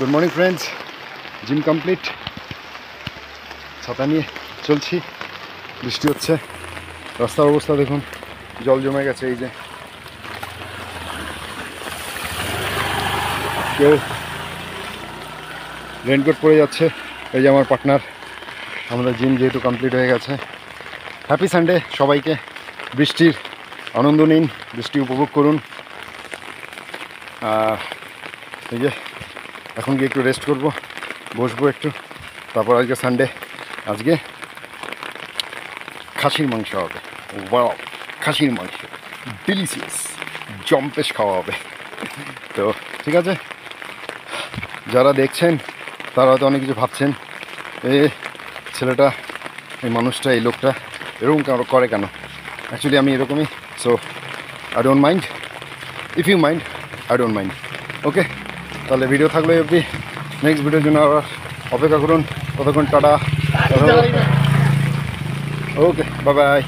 Good morning friends, gym complete. ছাতা নিয়ে চলছি, বৃষ্টি হচ্ছে, রাস্তার অবস্থা দেখুন, জল জমে গেছে। এই যে কেউ রেনকোট পরে যাচ্ছে, এই যে আমার পার্টনার। আমাদের জিম যেহেতু কমপ্লিট হয়ে গেছে। হ্যাপি সানডে সবাইকে। বৃষ্টির আনন্দ নিন, বৃষ্টি উপভোগ করুন। এই যে এখন গিয়ে একটু রেস্ট করব, বসবো একটু, তারপর আজকে সানডে, আজকে খাসির মাংস হবে। ওয়াও, খাসির মাংস ডিলিশিয়াস, জম্পেশ খাওয়া হবে। তো ঠিক আছে, যারা দেখছেন তারা হয়তো অনেক কিছু ভাবছেন, এ ছেলেটা, এই মানুষটা, এই লোকটা এরকম করে কেন। অ্যাকচুয়ালি আমি এরকমই। So I don't mind, if you mind I don't mind. Okay, তাহলে ভিডিও থাকলে অবধি, নেক্সট ভিডিওর জন্য আবার অপেক্ষা করুন। ততক্ষণ টাটা, ওকে, বাই বাই।